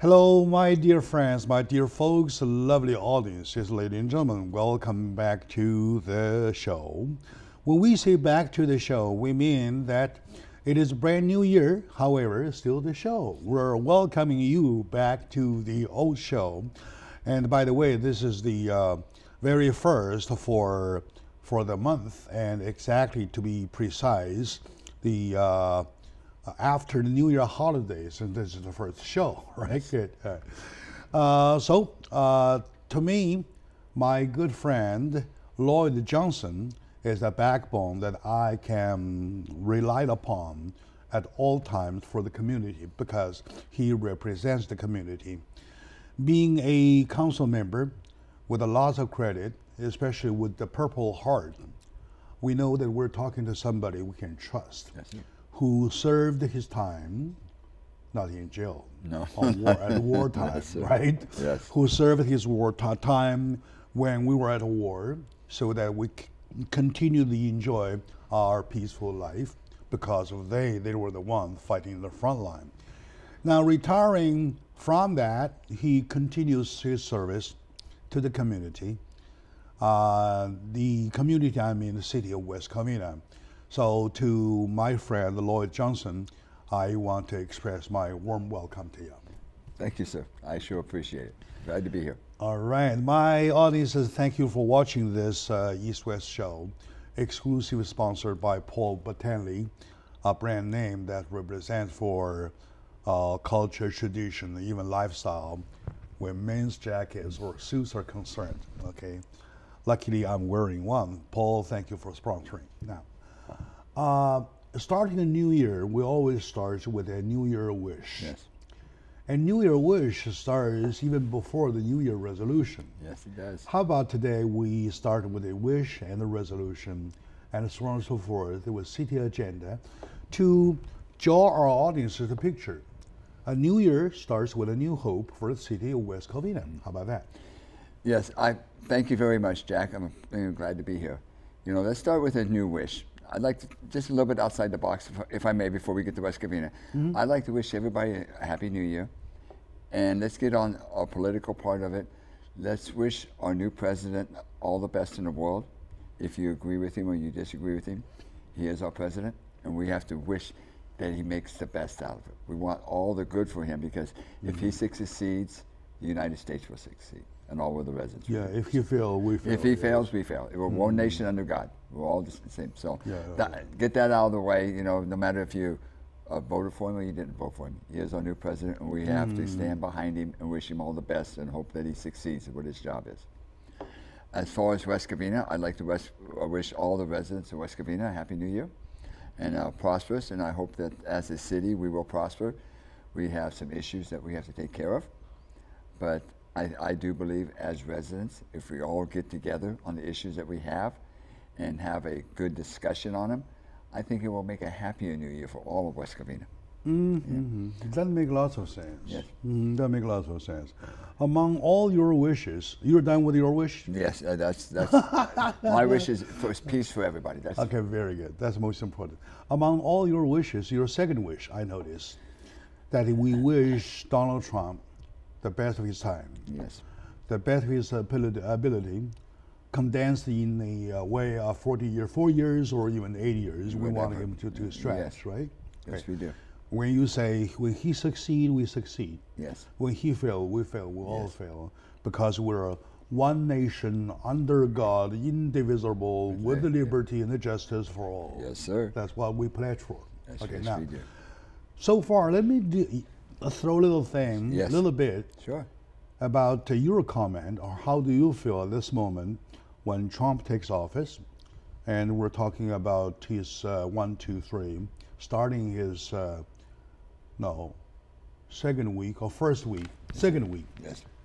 Hello, my dear friends, my dear folks, lovely audiences, ladies and gentlemen. Welcome back to the show. When we say back to the show, we mean that it is a brand new year, however, still the show. We're welcoming you back to the old show. And by the way, this is the very first for the month, and exactly to be precise, the after the New Year holidays, and this is the first show, right? Good. To me, my good friend Lloyd Johnson is the backbone that I can rely upon at all times for the community because he represents the community. Being a council member with a lot of credit, especially with the Purple Heart, we know that we're talking to somebody we can trust. Yes. Who served his time, not in jail, no, at wartime, yes, right? Yes. Who served his time when we were at war, so that we continue to enjoy our peaceful life because of they were the ones fighting in the front line. Now, retiring from that, he continues his service to the community. The community, I mean the city of West Covina. So to my friend, Lloyd Johnson, I want to express my warm welcome to you. Thank you, sir. I sure appreciate it. Glad to be here. All right. My audiences, thank you for watching this East-West show, exclusively sponsored by Paul Bottanley, a brand name that represents for culture, tradition, even lifestyle, when men's jackets or suits are concerned, okay? Luckily, I'm wearing one. Paul, thank you for sponsoring. Now, starting a new year, we always start with a New Year wish. Yes. And New Year wish starts even before the New Year resolution. Yes, it does. How about today we start with a wish and a resolution and so on and so forth with city agenda to draw our audience to the picture. A new year starts with a new hope for the city of West Covina. How about that? Yes, I thank you very much, Jack. I'm glad to be here. You know, let's start with a new wish. I'd like to, just a little bit outside the box, if I may, before we get to West Covina. Mm-hmm. I'd like to wish everybody a Happy New Year. And let's get on our political part of it. Let's wish our new president all the best in the world. If you agree with him or you disagree with him, he is our president, and we have to wish that he makes the best out of it. We want all the good for him because if he succeeds, the United States will succeed. And all of the residents. Yeah, if you fail, we fail. If he fails, we fail. We're one nation under God. We're all the same. So get that out of the way. You know, no matter if you voted for him or you didn't vote for him, he is our new president, and we have to stand behind him and wish him all the best and hope that he succeeds at what his job is. As far as West Covina, I'd like to wish all the residents of West Covina a Happy New Year and prosperous. And I hope that as a city, we will prosper. We have some issues that we have to take care of, but I do believe as residents, if we all get together on the issues that we have and have a good discussion on them, I think it will make a happier new year for all of West Covina. Mm-hmm. Yeah. That makes lots of sense. Yes. That makes lots of sense. Among all your wishes, you're done with your wish? Yes, that's my wish is for peace for everybody. That's okay, very good. That's most important. Among all your wishes, your second wish, I noticed, that we wish Donald Trump the best of his time. Yes. The best of his ability, condensed in a way of 4 years or even 80 years. We want him to stretch, right? Yes, we do. When you say, when he succeed, we succeed. Yes. When he fail, we fail. We all fail. Because we're one nation under God, indivisible, with the liberty and the justice for all. Yes, sir. That's what we pledge for. Yes, okay, yes, now, we do. So far, let me throw a little thing, a little bit, about your comment, or how do you feel at this moment when Trump takes office, and we're talking about his 1, 2, 3, starting his second week or first week, second week,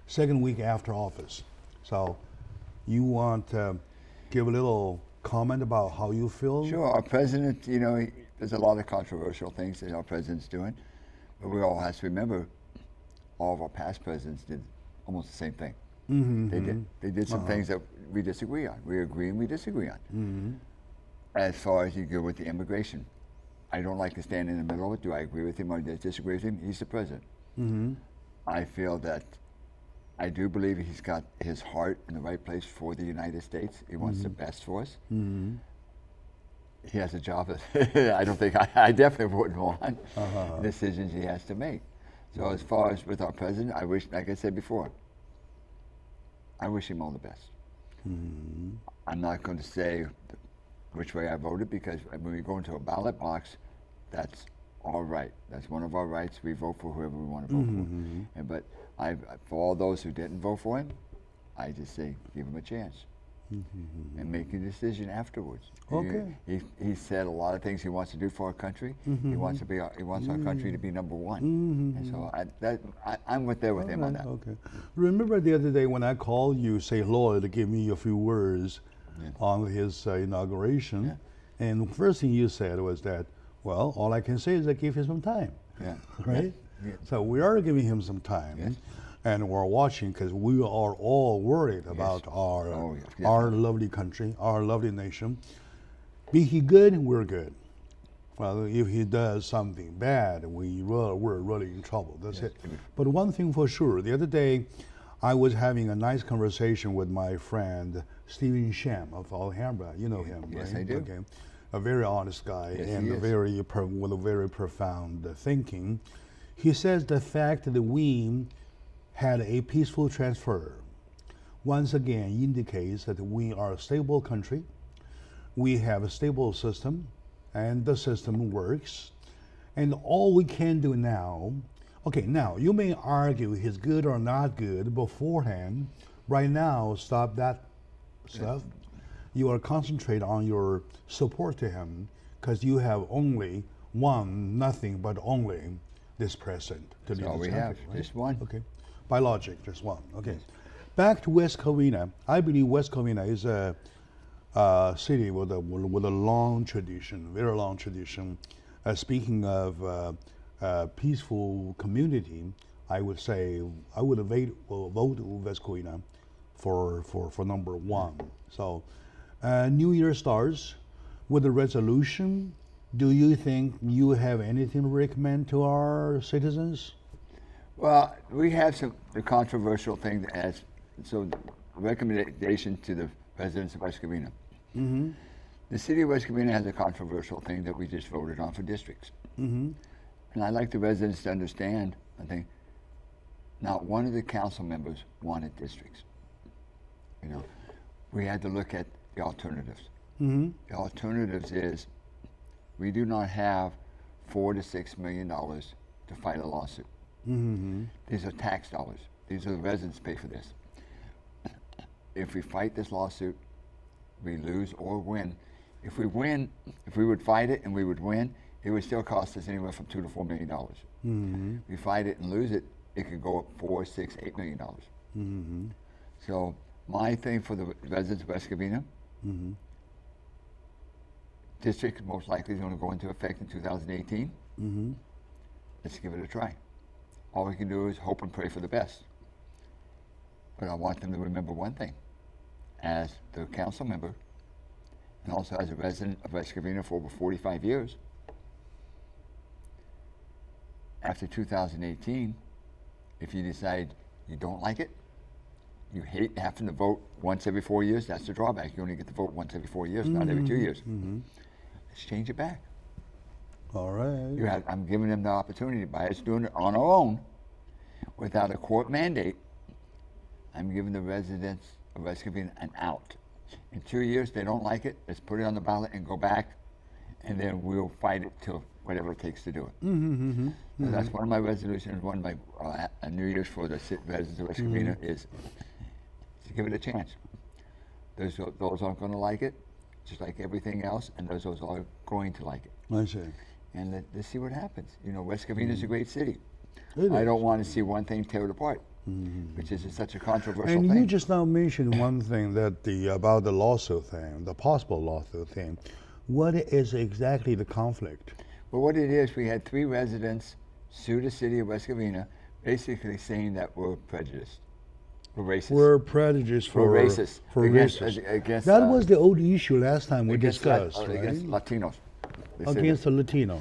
second week after office. So, you want to give a little comment about how you feel? Sure. Our president, you know, there's a lot of controversial things that our president's doing. But we all have to remember, all of our past presidents did almost the same thing. They did some things that we disagree on. We agree and we disagree on. As far as you go with the immigration, I don't like to stand in the middle of it. Do I agree with him or disagree with him? He's the president. I feel that I do believe he's got his heart in the right place for the United States. He wants the best for us. He has a job that I don't think I definitely wouldn't want. Decisions he has to make. So as far as with our president, I wish, like I said before, I wish him all the best. I'm not going to say which way I voted, because when we go into a ballot box, that's our right. That's one of our rights. We vote for whoever we want to vote for. But for all those who didn't vote for him, I just say give him a chance and make a decision afterwards. Okay. He said a lot of things he wants to do for our country. He wants to be. He wants our country to be number one. And so I'm there with him on that. Okay. Remember the other day when I called you, say Lloyd, to give me a few words on his inauguration, and the first thing you said was that, well, all I can say is I give him some time. Right? So we are giving him some time, and we're watching, because we are all worried about our lovely country, our lovely nation. Be he good, we're good. Well, if he does something bad, we're really in trouble. That's it. But one thing for sure, the other day, I was having a nice conversation with my friend Stephen Sham of Alhambra. You know him, yes, right? I do. Okay. A very honest guy, and with a very profound thinking. He says the fact that we had a peaceful transfer once again indicates that we are a stable country. We have a stable system, and the system works. And all we can do now, okay, now you may argue he's good or not good beforehand. Right now, stop that stuff. You are concentrate on your support to him, because you have only nothing but only this president to lead this country. That's all we have, right? Just one. Okay, by logic, just one. Okay, back to West Covina. I believe West Covina is a city with a long tradition, very long tradition. Speaking of peaceful community, I would say I would vote West Covina for number one. So, New Year stars with a resolution. Do you think you have anything to recommend to our citizens? Well, we have the controversial thing recommendation to the residents of West Covina. The city of West Covina has a controversial thing that we just voted on for districts. And I'd like the residents to understand, I think, not one of the council members wanted districts. You know, we had to look at the alternatives. The alternatives is we do not have $4 to $6 million to fight a lawsuit. These are tax dollars. These are the residents pay for this. If we fight this lawsuit, we lose or win. If we win, if we would fight it and we would win, it would still cost us anywhere from $2 to $4 million. We fight it and lose it, it could go up $4, $6, $8 million. So my thing for the residents of West Covina, district most likely is going to go into effect in 2018. Let's give it a try. All we can do is hope and pray for the best. But I want them to remember one thing. As the council member, and also as a resident of West Covina for over 45 years, after 2018, if you decide you don't like it, you hate having to vote once every 4 years, that's the drawback. You only get to vote once every 4 years, not every 2 years. Let's change it back. All right. I'm giving them the opportunity by us doing it on our own, without a court mandate. I'm giving the residents of West Covina an out. In 2 years, they don't like it, let's put it on the ballot and go back, and then we'll fight it till whatever it takes to do it. So that's one of my resolutions, one of my New Year's for the residents of West Covina is to give it a chance. Those aren't going to like it, just like everything else, and those are going to like it. I see. And let's see what happens. You know, West Covina is a great city. I don't want to see one thing tear it apart, which is such a controversial thing. And you just now mentioned one thing that about the lawsuit thing, the possible lawsuit thing. What is exactly the conflict? Well, what it is, we had 3 residents sue the city of West Covina, basically saying that we're prejudiced. We're racist. We're prejudiced for racist. Against that was the old issue last time we discussed, right? Against Latinos. Against the Latino.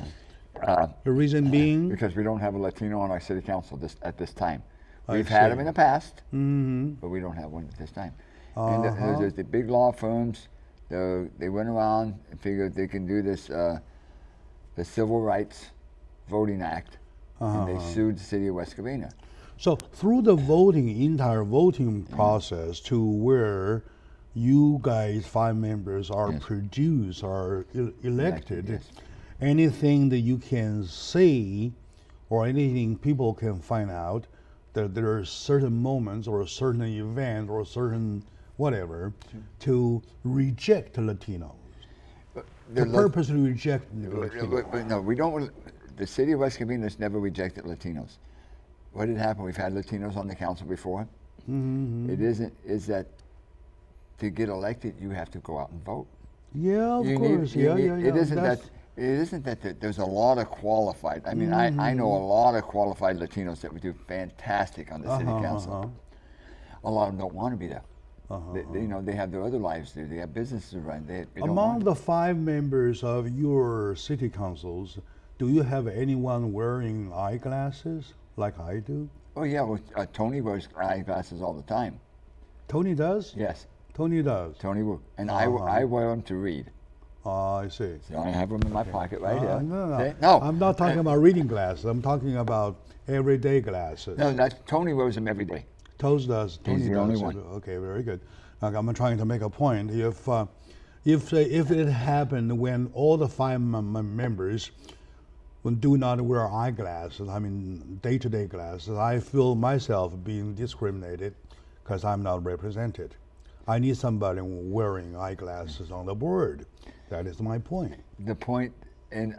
The reason being? Because we don't have a Latino on our city council at this time. We've had them in the past, but we don't have one at this time. And there's the big law firms. They went around and figured they can do this, the Civil Rights Voting Act, and they sued the city of West Covina. So through the entire voting process to where you guys, 5 members, are produced, are elected, yes. Anything that you can say or anything people can find out that there are certain moments or a certain event or a certain whatever to reject Latinos. To purposely reject Latinos. But no, we don't. The city of West Covina has never rejected Latinos. What had happened? We've had Latinos on the council before. Is that to get elected, you have to go out and vote. Yeah, of course. It isn't that there's a lot of qualified. I mean, I know a lot of qualified Latinos that would do fantastic on the city council. A lot of them don't want to be there. They have their other lives to do. They have businesses to run. They Among the 5 members of your city councils, do you have anyone wearing eyeglasses like I do? Oh yeah, well, Tony wears eyeglasses all the time. Tony does? Yes. Tony does. Tony will, and I wear them to read. I see. So I have them in my pocket right here. No. I'm not talking about reading glasses. I'm talking about everyday glasses. No, Tony wears them every day. Tony does. He's the only one. Okay, very good. I'm trying to make a point. If it happened when all the 5 members do not wear eyeglasses, I mean day-to-day glasses, I feel myself being discriminated because I'm not represented. I need somebody wearing eyeglasses on the board. That is my point. The point, and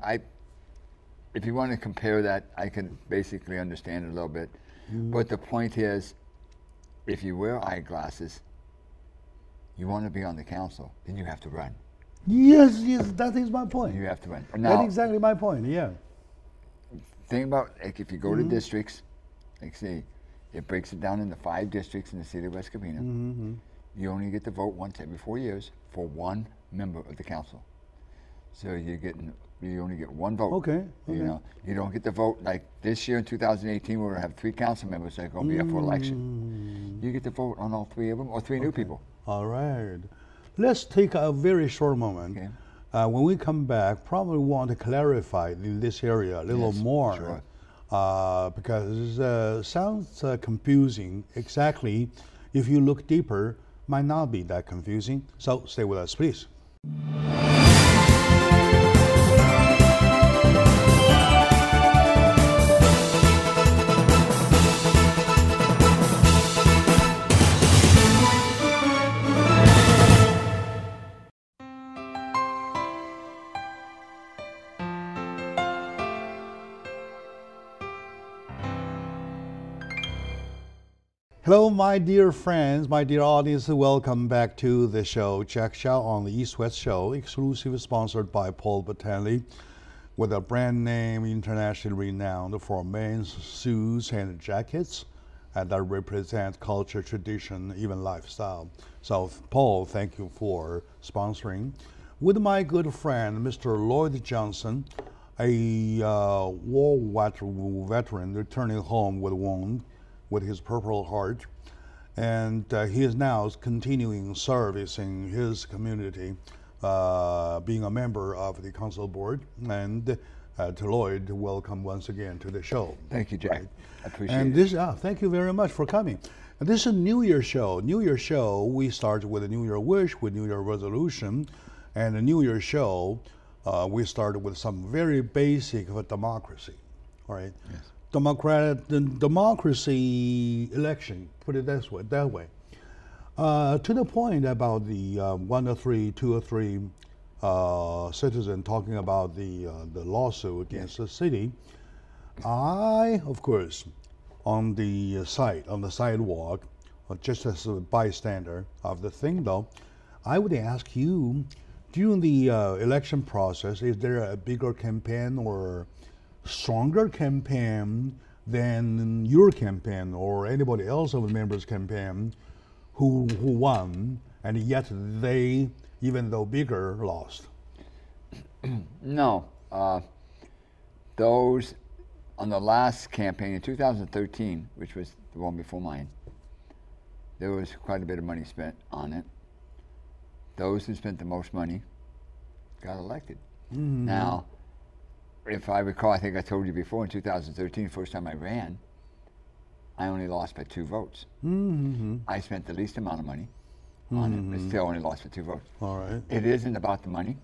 if you want to compare that, I can basically understand it a little bit. But the point is, if you wear eyeglasses, you want to be on the council, then you have to run. Yes, that is my point. You have to run. Now, that's exactly my point, yeah. Think about, like, if you go to districts, like say, it breaks it down into 5 districts in the city of West Covina. You only get to vote once every 4 years for 1 member of the council. So you only get 1 vote. Okay. You don't get to vote like this year in 2018. We're gonna have 3 council members that are gonna be up for election. You get to vote on all 3 of them, or 3 new people. All right. Let's take a very short moment. Okay. When we come back, probably want to clarify in this area a little more. Sure. Because it sounds confusing. Exactly, if you look deeper, might not be that confusing. So stay with us, please. Hello, my dear friends, my dear audience. Welcome back to the show. Jack Xiao on the East-West Show, exclusively sponsored by Paul Battaglia, with a brand name internationally renowned for men's suits and jackets that represent culture, tradition, even lifestyle. So, Paul, thank you for sponsoring. With my good friend, Mr. Lloyd Johnson, a war veteran returning home with a wound with his Purple Heart, and he is now continuing servicing his community, being a member of the council board. And to Lloyd, welcome once again to the show. Thank you, Jack. Right. I appreciate and it. Thank you very much for coming. And this is a New Year show. New Year show, we start with a New Year wish, with New Year resolution, and a New Year show, we started with some very basic of democracy. All right. Yes. Democracy election, put it that way. To the point about the 1 or 3, 2 or 3 citizen talking about the lawsuit against the city, I, of course, on the sidewalk, just as a bystander of the thing though, I would ask you, during the election process, is there a bigger campaign or stronger campaign than your campaign or anybody else of the members' campaign who won, and yet they, even though bigger, lost? No. Those on the last campaign in 2013, which was the one before mine, there was quite a bit of money spent on it. Those who spent the most money got elected. Now, if I recall, I think I told you before, in 2013, first time I ran, I only lost by 2 votes. I spent the least amount of money on it, but still only lost by 2 votes. All right. It isn't about the money.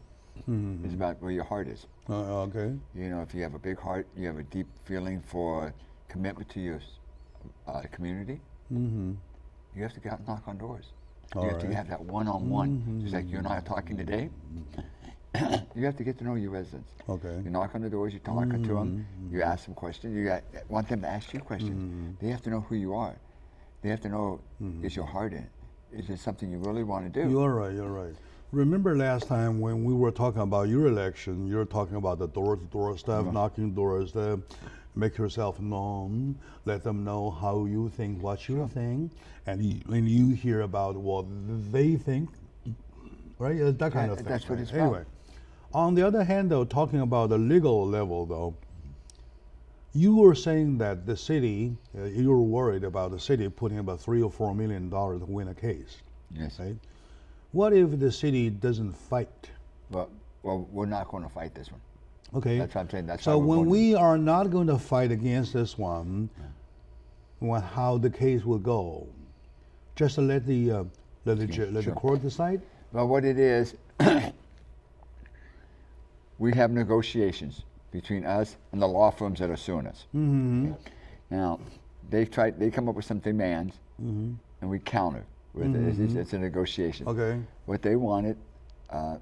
It's about where your heart is. Okay. You know, if you have a big heart, you have a deep feeling for commitment to your community, you have to go out and knock on doors. You have to have that one-on-one, just like you and I are talking today. You have to get to know your residents. Okay. You knock on the doors, you talk to them, you ask them questions, want them to ask you questions. They have to know who you are. They have to know, is your heart in it? Is it something you really want to do? You're right, you're right. Remember last time when we were talking about your election, you were talking about the door-to-door stuff, knocking doors, make yourself known, let them know how you think, what you think, and when you hear about what they think, right? That kind of thing. That's what it's about. Anyway, on the other hand, though, talking about the legal level, though, you were saying that the city, you were worried about the city putting about $3 or $4 million to win a case. Yes. Right? What if the city doesn't fight? Well, we're not going to fight this one. Okay. That's what I'm saying. That's so when we are not going to fight against this one, how the case will go, just to let the court decide. Well, what it is, we have negotiations between us and the law firms that are suing us. Okay. Now, they come up with some demands, and we counter with it. It's a negotiation. Okay. What they wanted,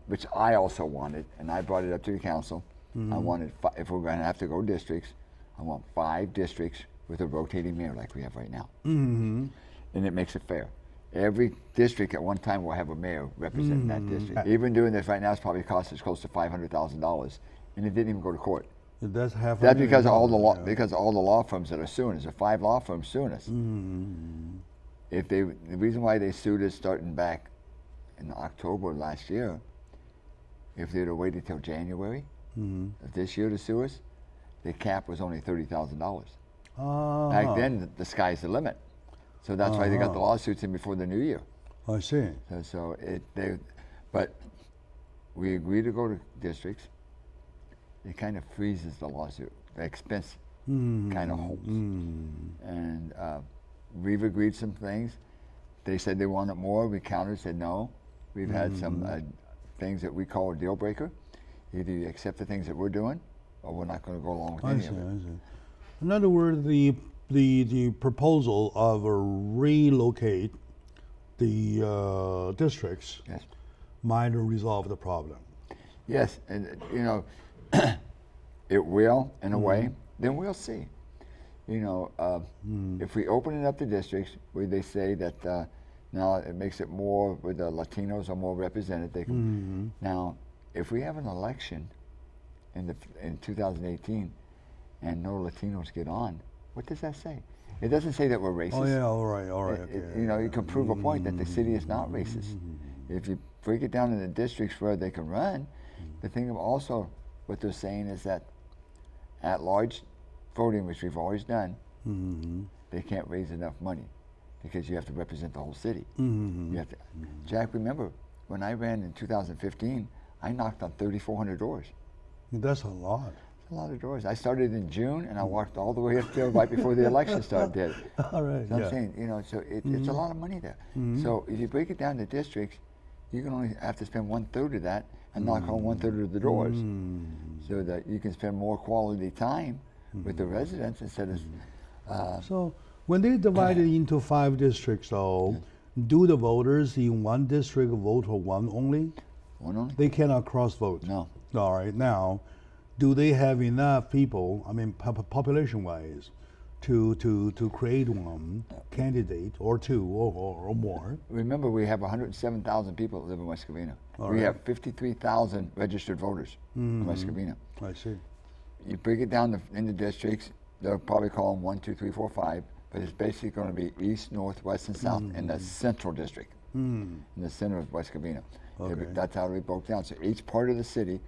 which I also wanted, and I brought it up to the council. I wanted, if we're going to have to go districts, I want 5 districts with a rotating mayor like we have right now. And it makes it fair. Every district at one time will have a mayor representing that district. Even doing this right now, it's probably cost us close to $500,000, and it didn't even go to court. That's half. That's because of all the because of all the law firms that are suing us. There are 5 law firms suing us. If the reason why they sued us starting back in October last year, if they'd have waited till January of this year to sue us, the cap was only $30,000. Back then, the sky's the limit. So that's why they got the lawsuits in before the new year. I see. But we agree to go to districts. It kind of freezes the lawsuit. The expense kind of holds. And we've agreed some things. They said they wanted more. We countered, said no. We've had some things that we call a deal breaker. Either you accept the things that we're doing, or we're not going to go along with any of it. I see. In other words, the proposal of relocate the districts might resolve the problem. Yes, and you know, it will in a way. Then we'll see. You know, if we open it up to districts where they say that now it makes it more where the Latinos are more represented. They can, now, if we have an election in 2018 and no Latinos get on, what does that say? It doesn't say that we're racist. Oh yeah, all right. Okay. You know, you can prove a point that the city is not racist. If you break it down into districts where they can run, the thing of also what they're saying is that at-large voting, which we've always done, they can't raise enough money because you have to represent the whole city. You have to. Jack, remember when I ran in 2015, I knocked on 3,400 doors. That's a lot. A lot of doors. I started in June and I walked all the way up there right before the election started. All right. So I'm saying, you know, so it's a lot of money there. So if you break it down to districts, you can only have to spend 1/3 of that and knock on 1/3 of the doors, so that you can spend more quality time with the residents instead of. So when they divide it into 5 districts, though, do the voters in one district vote for one only? One only? They cannot cross vote. No. All right. Now, do they have enough people, I mean, population-wise, to create one candidate or 2 or more? Remember, we have 107,000 people that live in West Covina. We have 53,000 registered voters in West Covina. I see. You break it down into districts, they'll probably call them 1, 2, 3, 4, 5, but it's basically going to be east, north, west, and south in the central district, in the center of West Covina. Okay. That's how we broke down. So each part of the city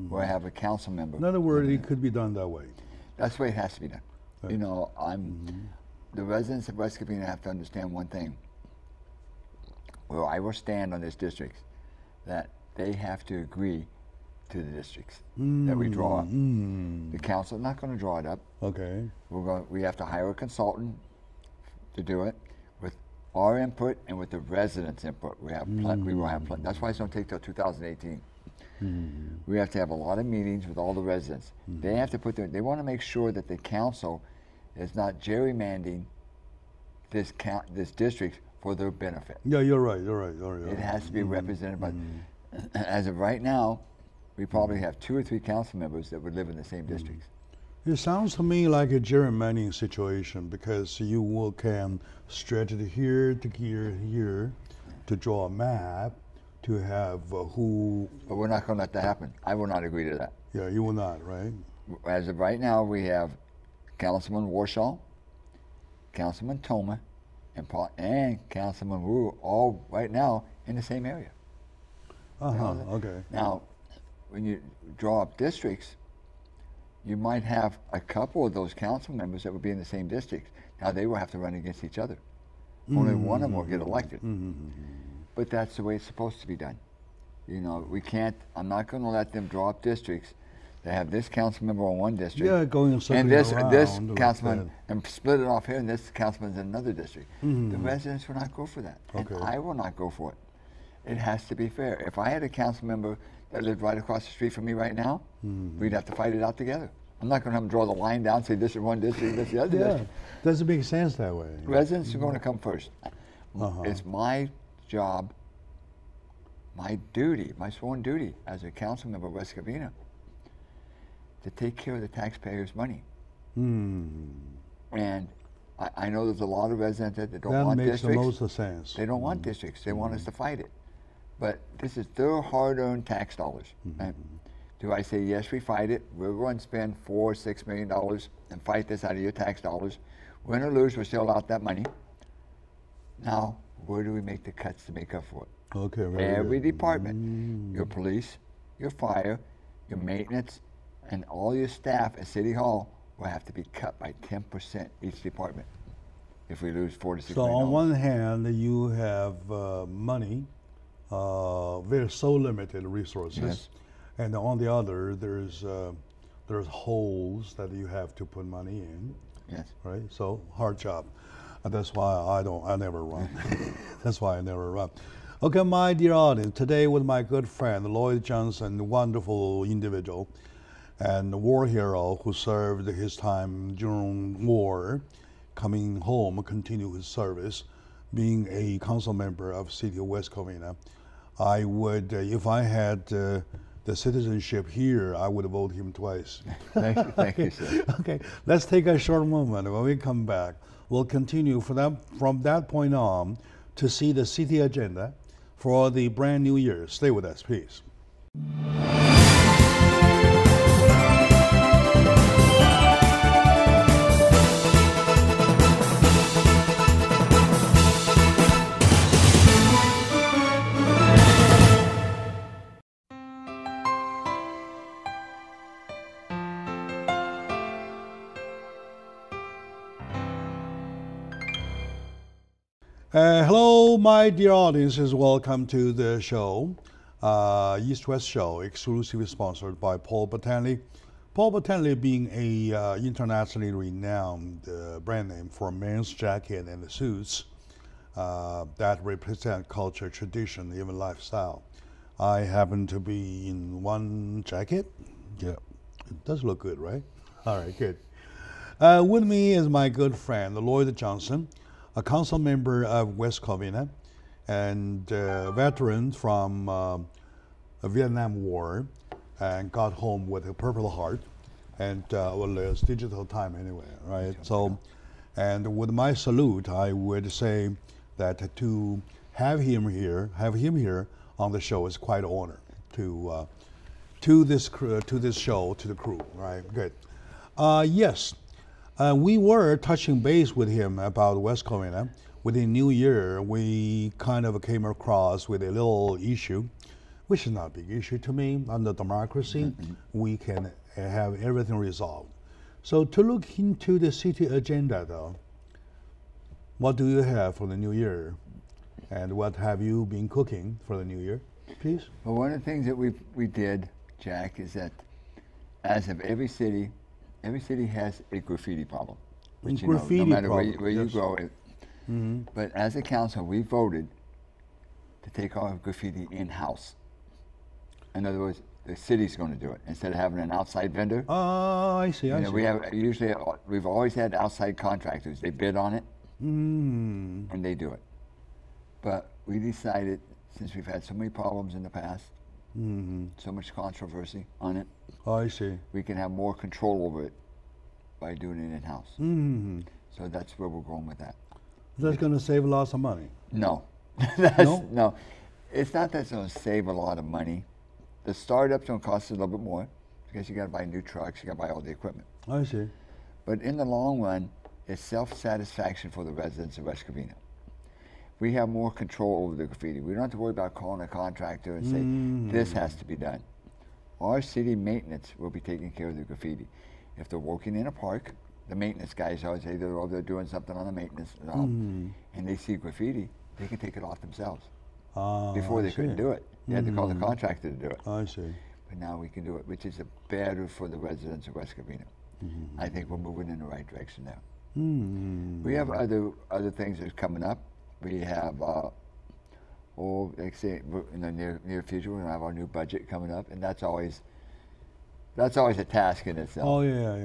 will have a council member. In other words, it could be done that way. That's the way it has to be done. Right. You know, the residents of West Covina have to understand one thing. Where I will stand on this district, that they have to agree to the districts that we draw up. The council is not going to draw it up. Okay. We have to hire a consultant to do it with our input and with the residents' input. We will have plenty. That's why it's going to take till 2018. We have to have a lot of meetings with all the residents. They have to they want to make sure that the council is not gerrymandering this district for their benefit. Yeah, you're right. You're right. It has to be represented by. As of right now, we probably have 2 or 3 council members that would live in the same districts. It sounds to me like a gerrymandering situation, because you can stretch it here to here to draw a map to have who. But we're not going to let that happen. I will not agree to that. Yeah, you will not, right? As of right now, we have Councilman Warshaw, Councilman Toma, and Councilman Wu, all right now in the same area. Okay. Now, when you draw up districts, you might have a couple of those council members that would be in the same districts. Now they will have to run against each other. Only one of them will get elected. But that's the way it's supposed to be done. You know, we can't. I'm not going to let them draw up districts that have this council member on one district, and this councilman, and split it off here, and this councilman's in another district. The residents will not go for that, and I will not go for it. It has to be fair. If I had a council member that lived right across the street from me right now, we'd have to fight it out together. I'm not going to have them draw the line down, say this is one district, this is the other district. Doesn't make sense that way. Residents are going to come first. It's my job, my duty, my sworn duty as a council member of West Covina to take care of the taxpayers' money. And I know there's a lot of residents that don't want districts. That makes the most sense. They don't want districts. They want us to fight it. But this is their hard-earned tax dollars. Right? Do I say, yes, we fight it. We're going to spend $4 or $6 million and fight this out of your tax dollars. Win or lose, we're still out that money. Now, where do we make the cuts to make up for it? Okay, right. Every department, your police, your fire, your maintenance, and all your staff at City Hall will have to be cut by 10% each department if we lose $4 to $6 million. So on one hand, you have money, very so limited resources, and on the other, there's holes that you have to put money in. Yes. Right. So hard job. That's why I never run. That's why I never run. Okay, my dear audience, today with my good friend Lloyd Johnson, a wonderful individual and a war hero who served his time during war, coming home, continue his service, being a council member of City of West Covina. I would, if I had the citizenship here, I would vote him twice. Thank you, sir. Okay, let's take a short moment. When we come back, we'll continue from that point on to see the city agenda for the brand new year. Stay with us, please. Hello, my dear audiences. Welcome to the show, East-West Show, exclusively sponsored by Paul Botanic. Paul Botanic being a internationally renowned brand name for men's jacket and suits that represent culture, tradition, even lifestyle. I happen to be in one jacket. Yeah, it does look good, right? All right, good. With me is my good friend, Lloyd Johnson, a council member of West Covina and veteran from the Vietnam War, and got home with a Purple Heart, and well, it's digital time anyway, right? So, and with my salute, I would say that to have him here on the show is quite an honor to this show, to the crew, right? Good. Yes. We were touching base with him about West Covina. With the new year, we kind of came across with a little issue, which is not a big issue to me. Under democracy, we can have everything resolved. So to look into the city agenda, though, what do you have for the new year? And what have you been cooking for the new year, please? Well, one of the things that we did, Jack, is that as of every city has a graffiti problem. Which, graffiti no matter problem, where you go. But as a council, we voted to take our graffiti in-house. In other words, the city's going to do it instead of having an outside vendor. Oh, I see. I see. We've always had outside contractors. They bid on it, and they do it. But we decided, since we've had so many problems in the past, so much controversy on it, I see. we can have more control over it by doing it in-house. So that's where we're going with that. That's going to save lots of money. No. No. It's not that it's going to save a lot of money. The startup's going to cost a little bit more because you got to buy new trucks, you got to buy all the equipment. I see. But in the long run, it's self-satisfaction for the residents of West Covina. We have more control over the graffiti. We don't have to worry about calling a contractor and say, this has to be done. Our city maintenance will be taking care of the graffiti. If they're working in a park, the maintenance guys always say they're doing something on the maintenance and they see graffiti, they can take it off themselves. Before they couldn't do it. They had to call the contractor to do it. I see. But now we can do it, which is better for the residents of West Covina. I think we're moving in the right direction now. We have other things that are coming up. We have, like say, in the near future, we're going to have our new budget coming up, and that's always a task in itself. Oh, yeah.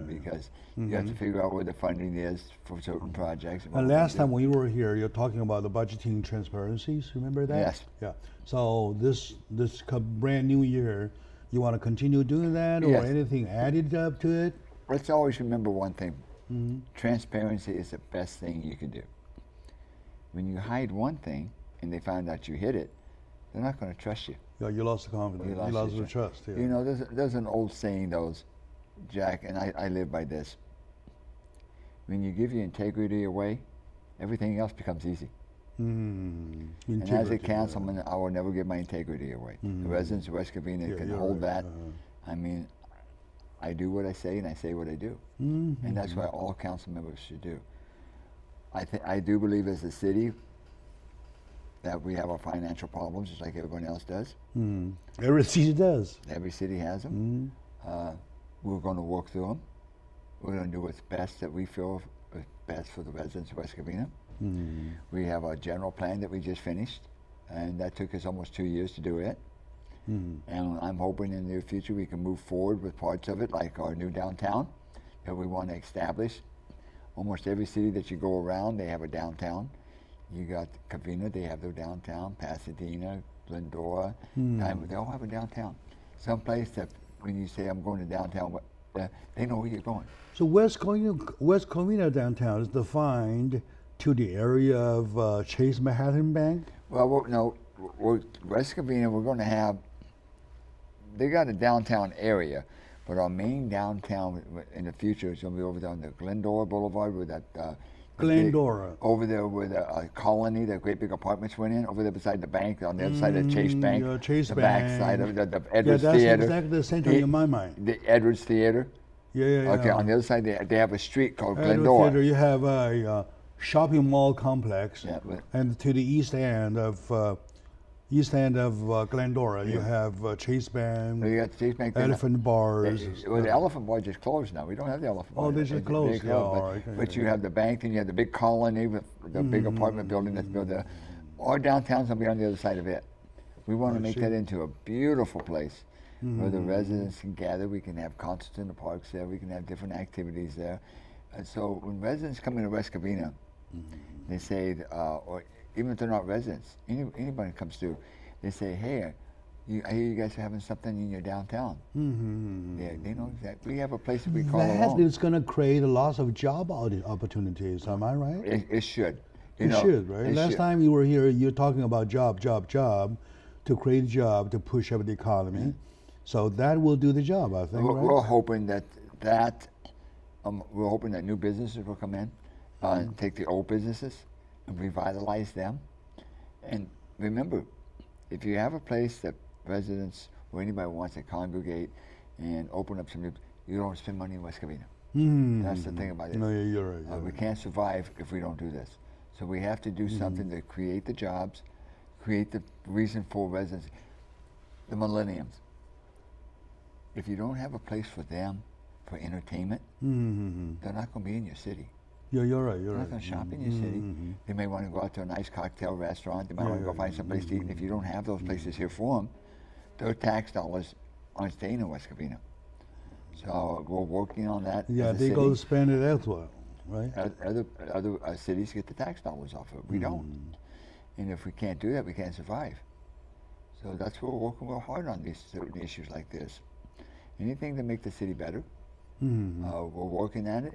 Because you have to figure out where the funding is for certain projects. And last time when you were here, you're talking about the budgeting transparencies. Remember that? Yes. Yeah. So this brand new year, you want to continue doing that, or anything added up to it? Let's always remember one thing. Transparency is the best thing you can do. When you hide one thing and they find out you hid it, they're not going to trust you. Yeah, you lost the confidence. You lost the trust. Yeah. You know, there's an old saying, Jack, and I live by this. When you give your integrity away, everything else becomes easy. And as a councilman, I will never give my integrity away. The residents of West Covina can hold that. I mean, I do what I say and I say what I do. And that's what all council members should do. I do believe as a city that we have our financial problems just like everyone else does. Every city does. Every city has them. We're going to work through them. We're going to do what's best that we feel is best for the residents of West Covina. We have our general plan that we just finished, and that took us almost 2 years to do it. And I'm hoping in the near future we can move forward with parts of it, like our new downtown that we want to establish. Almost every city that you go around, they have a downtown. You got Covina, they have their downtown. Pasadena, Glendora, they all have a downtown. Someplace that when you say I'm going to downtown, they know where you're going. So West Covina downtown is defined to the area of Chase Manhattan Bank? Well, no, West Covina, we're going to have, they got a downtown area, but our main downtown in the future is going to be over there on the Glendora Boulevard with that Glendora. Over there where the Colony, the great big apartments went in, over there beside the bank, on the other side of Chase Bank. Yeah, Chase Bank. Back side of the Edwards Theater. Yeah, that's exactly the same thing in my mind. The Edwards Theater. Yeah. Okay, on the other side, they have a street called Edwards Glendora. Theater, you have a shopping mall complex, and to the east end of Glendora, you have Chase Bank, you got the Chase Bank Elephant Bars. The Elephant Bar just closed now. We don't have the Elephant Bar. Oh, they just closed. But you have the bank, and you have the big Colony with the big apartment building that's built there. Our downtown's going to be on the other side of it. We want to make that into a beautiful place where the residents can gather. We can have concerts in the parks there. We can have different activities there. And so when residents come into West Covina, they say, or even if they're not residents, anybody comes through, they say, hey, I hear you guys are having something in your downtown. Yeah, they know exactly. We have a place that we call home. That is going to create a lot of job opportunities, am I right? It should. It should, right? Last time you were here, you're talking about job, to create a job, to push up the economy. So that will do the job, I think, right? We're hoping that new businesses will come in, and take the old businesses and revitalize them. And remember, if you have a place that residents or anybody wants to congregate and open up some new, you don't spend money in West Covina. That's the thing about it. No, you're right. We can't survive if we don't do this. So we have to do something to create the jobs, create the reason for residency. The millenniums. If you don't have a place for them, for entertainment, they're not going to be in your city. Yeah, you're right. They're not going to shop in your city. They may want to go out to a nice cocktail restaurant. They might want to go find some place to eat. And if you don't have those places here for them, their tax dollars aren't staying in West Covina. So we're working on that. Yeah, they go spend it elsewhere, right? Other cities get the tax dollars off of it. We don't. And if we can't do that, we can't survive. So that's what we're working real hard on, these certain issues like this. Anything to make the city better. We're working at it.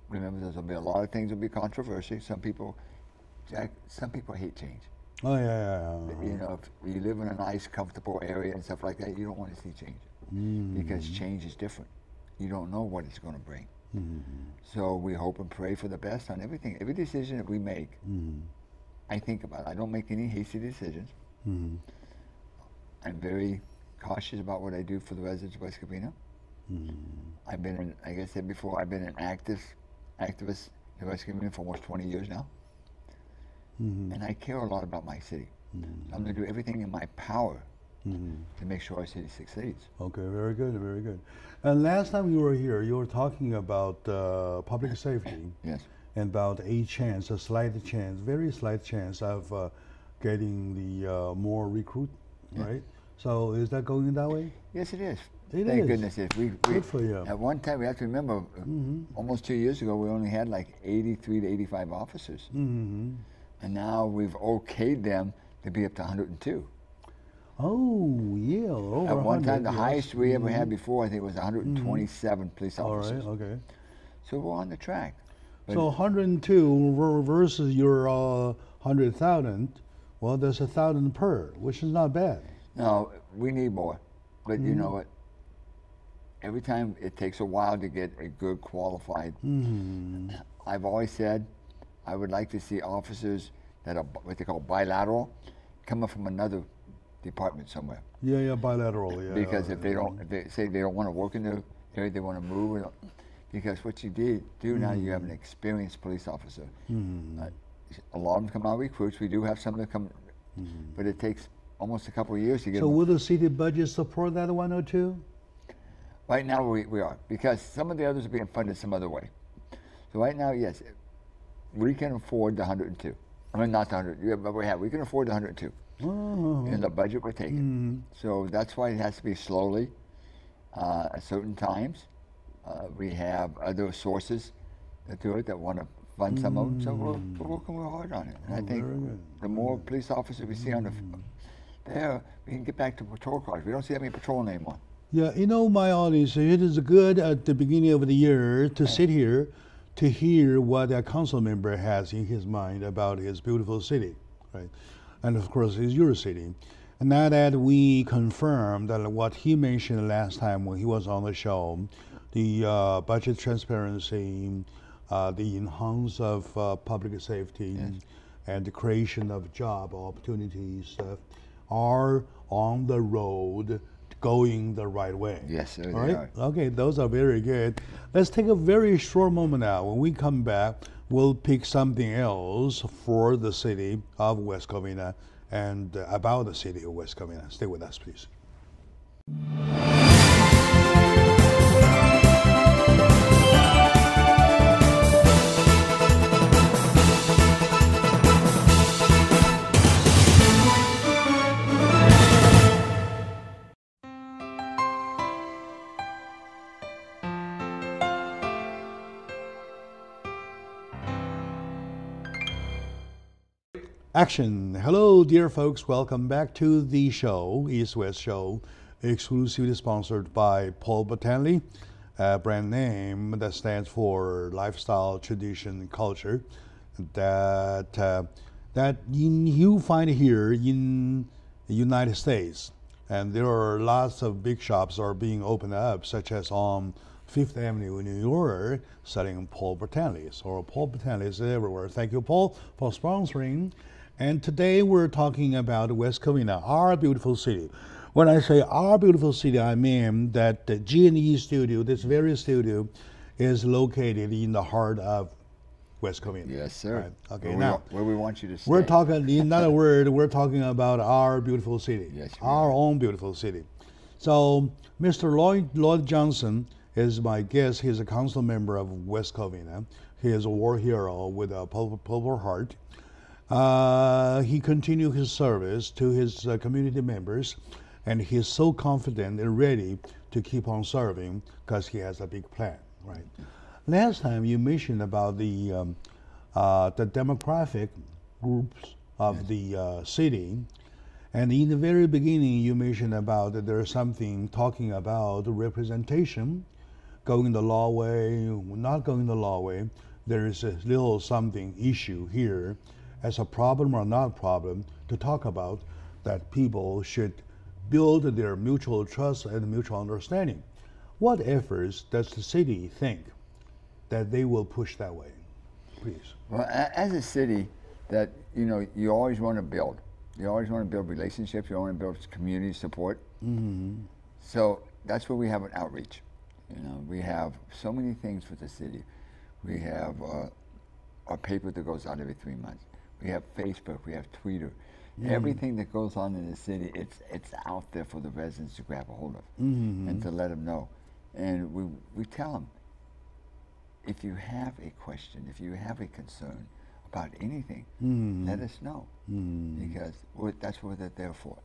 Remember, there's going to be a lot of things that will be controversial. Some people hate change. Oh, yeah. You know, if you live in a nice, comfortable area and stuff like that, you don't want to see change. Because change is different. You don't know what it's going to bring. So we hope and pray for the best on everything. Every decision that we make, I think about it. I don't make any hasty decisions. I'm very cautious about what I do for the residents of West Covina. I've been, like I said before, I've been an activist in West Covina for almost 20 years now. And I care a lot about my city. So I'm going to do everything in my power to make sure our city succeeds. Okay, very good, very good. And last time you were here, you were talking about public safety. Yes. And about a slight chance, very slight chance of getting the more recruit, right? So is that going that way? Yes, it is. Thank goodness it is. Good for you. At one time, we have to remember, almost 2 years ago, we only had like 83 to 85 officers. And now we've okayed them to be up to 102. Oh, yeah. Over At one time, the yes. highest we ever had before, I think, was 127 police officers. All right, okay. So we're on the track. But so 102 versus your 100,000, well, there's 1,000 per, which is not bad. No, we need more. But you know what? Every time it takes a while to get a good qualified. I've always said I would like to see officers that are what they call bilateral, coming from another department somewhere. Yeah, bilateral. Yeah. Because if they don't, if they say they don't want to work in the area, they want to move. Because what you do now, you have an experienced police officer. A lot of them come out recruits. We do have some that come, but it takes almost a couple of years to get. So will the city budget support that 102? Right now we are, because some of the others are being funded some other way. So right now, yes, we can afford the 102. I mean, not the 100, but we can afford the 102 in the budget we're taking. So that's why it has to be slowly at certain times. We have other sources that do it that want to fund some of them, so we're working real hard on it. And I think the more police officers we see on there, we can get back to patrol cars. We don't see that many patrolling anymore. Yeah, you know, my audience, it is good at the beginning of the year to sit here to hear what a council member has in his mind about his beautiful city, right? And of course, it's your city. And now that we confirmed that what he mentioned last time when he was on the show, the budget transparency, the enhance of public safety, and the creation of job opportunities are on the road going the right way. Yes, they right? are. Okay, those are very good. Let's take a very short moment now. When we come back, we'll pick something else for the city of West Covina and about the city of West Covina. Stay with us, please. Action. Hello, dear folks. Welcome back to the show, East West Show, exclusively sponsored by Paul Botanic, a brand name that stands for lifestyle, tradition, culture, that you find here in the United States. And there are lots of big shops are being opened up, such as on Fifth Avenue in New York, selling Paul Botanic. So Paul Botanic is everywhere. Thank you, Paul, for sponsoring. And today we're talking about West Covina, our beautiful city. When I say our beautiful city, I mean that the G&E Studio, this very studio, is located in the heart of West Covina. Yes, sir. Right. Okay, where we want you to stay. We're talking, in other words, we're talking about our beautiful city. Yes, our own beautiful city. So, Mr. Lloyd Johnson is my guest. He's a council member of West Covina. He is a war hero with a Purple Heart. He continued his service to his community members, and he's so confident and ready to keep on serving because he has a big plan, right? Last time you mentioned about the demographic groups of the city, and in the very beginning you mentioned about that there's something talking about representation, going the law way, not going the law way. There is a little something issue here as a problem or not problem to talk about, that people should build their mutual trust and mutual understanding. What efforts does the city think that they will push that way? Please. Well, as a city, that you always want to build. You always want to build relationships. You want to build community support. Mm-hmm. So that's where we have an outreach. We have so many things for the city. We have a paper that goes out every 3 months. We have Facebook. We have Twitter. Everything that goes on in the city, it's out there for the residents to grab a hold of and to let them know. And we tell them, if you have a question, if you have a concern about anything, let us know, because that's what they're there for,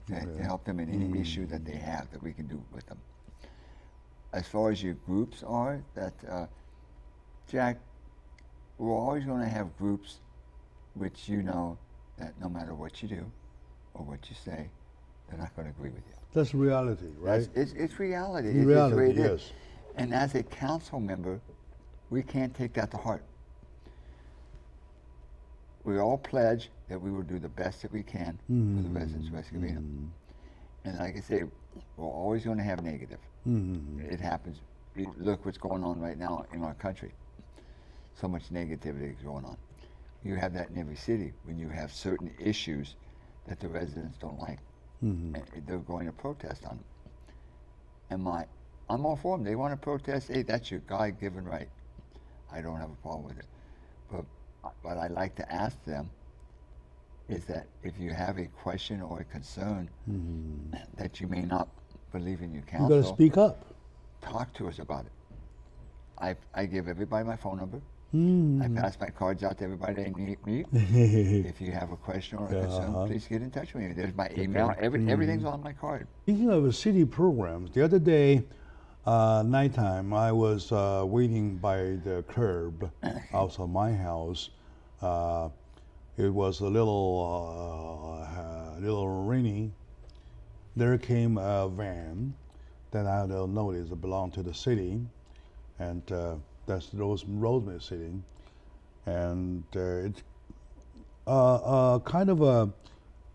to help them in any issue that they have that we can do with them. As far as your groups are, Jack, we're always going to have groups which that no matter what you do or what you say, they're not going to agree with you. That's reality, right? It's reality. It's reality, yes. And as a council member, we can't take that to heart. We all pledge that we will do the best that we can for the residents of West Covina. And like I say, we're always going to have negative. It happens. Look what's going on right now in our country. So much negativity is going on. You have that in every city when you have certain issues that the residents don't like. And they're going to protest on them. And I'm all for them. They want to protest. Hey, that's your God-given right. I don't have a problem with it. But what I like to ask them is that if you have a question or a concern that you may not believe in your council, you got to speak up. Talk to us about it. I give everybody my phone number. I pass my cards out to everybody they meet. If you have a question or a concern, please get in touch with me. There's my email. Everything's on my card. Speaking of city programs, the other day, nighttime, I was waiting by the curb outside my house. It was a little rainy. There came a van that I don't notice belonged to the city, and that's Rosemary City, and it's kind of a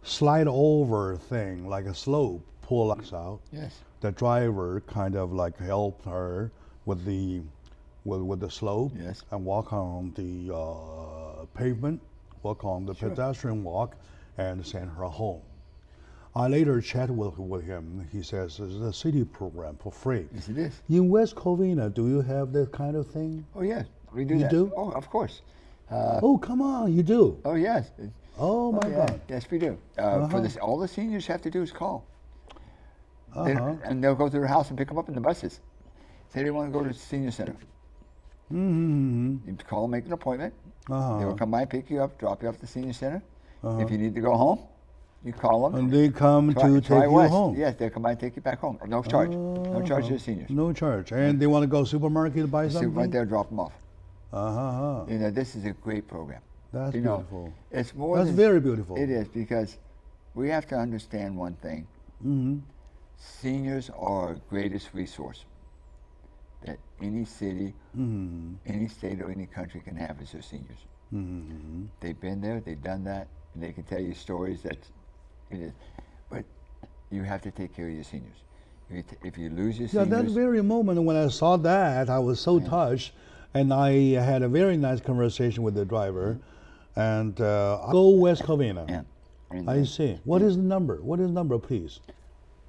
slide over thing, like a slope, pull us out. Yes. The driver kind of like helped her with the slope, yes, and walk on the pavement, walk on the pedestrian walk, and send her home. I later chatted with him. He says it's a city program for free. Yes, it is. In West Covina, do you have that kind of thing? Oh, yes. We do that. You do? Oh, of course. Oh, come on, you do? Oh, yes. Oh, my God. Yes, we do. For this, all the seniors have to do is call. And they'll go to their house and pick them up in the buses. Say they want to go to the senior center. You call, make an appointment. They will come by and pick you up, drop you off at the senior center. If you need to go home, you call them. And they come to take you home. Yes, they'll come by and take you back home. No charge. No charge to the seniors. No charge. And they want to go supermarket to buy something? Right there, drop them off. This is a great program. That's beautiful. It's more. That's very beautiful. It is, because we have to understand one thing. Seniors are our greatest resource that any city, any state, or any country can have is their seniors. They've been there, they've done that, and they can tell you stories that it is. But you have to take care of your seniors. If you lose your seniors... Yeah, that very moment when I saw that, I was so touched, and I had a very nice conversation with the driver, and go West Covina. I see. What is the number? What is the number, please?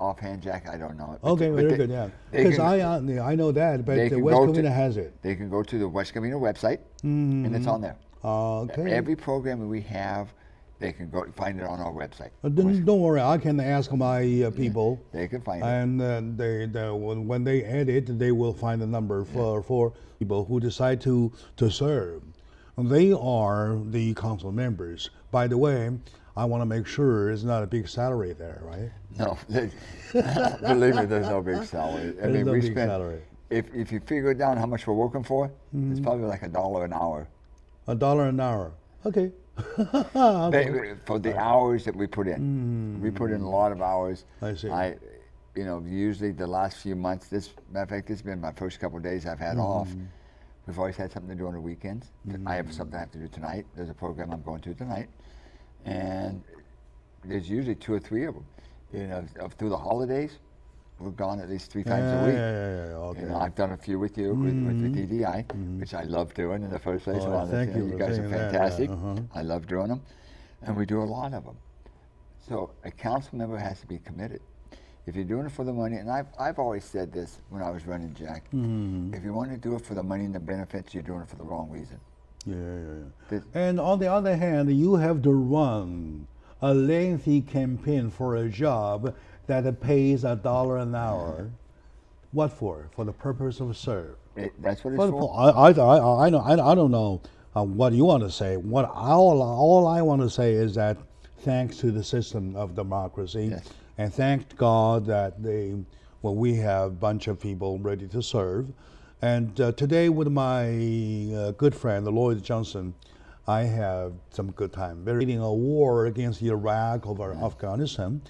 offhand, Jack, I don't know it. Okay, very good, yeah. Because I know that, but the West Covina has it. They can go to the West Covina website, and it's on there. Okay. Every program we have, they can go find it on our website. Don't worry, I can ask my people. They can find it. And when they edit, they will find the number for people who decide to serve. They are the council members. By the way, I want to make sure it's not a big salary there, right? No, believe me, there's no big salary. I mean, no we big spend, salary. If you figure down how much we're working for, it's probably like $1 an hour. $1 an hour. Okay. For the hours that we put in. We put in a lot of hours. I see. Usually the last few months, matter of fact, this has been my first couple of days I've had off. We've always had something to do on the weekends. I have something I have to do tonight. There's a program I'm going to tonight. And there's usually 2 or 3 of them. Through the holidays, we're gone at least 3 times a week. Okay. I've done a few with you, with the DDI, which I love doing in the first place. Thank you. You guys are fantastic. I love doing them. And we do a lot of them. So a council member has to be committed. If you're doing it for the money, and I've always said this when I was running, Jack, if you want to do it for the money and the benefits, you're doing it for the wrong reason. And on the other hand, you have to run a lengthy campaign for a job that pays $1 an hour. What for? For the purpose of serve. That's what it's for. I don't know what you want to say. All I want to say is that thanks to the system of democracy, and thank God that we have a bunch of people ready to serve. And today with my good friend, Lloyd Johnson, I have some good time. We're leading a war against Iraq over Afghanistan.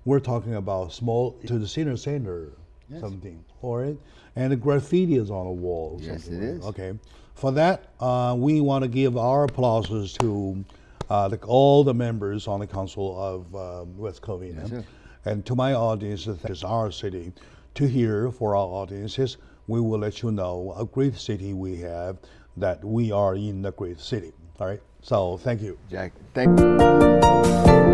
We're talking about small to the senior center, something, all right? And the graffiti is on the wall. Yes, it is. Okay. For that, we want to give our applauses to all the members on the Council of West Covina. Yes, and to my audience, that is our city. To hear for our audiences, we will let you know a great city we have, that we are in a great city. All right. So thank you. Jack, thank you.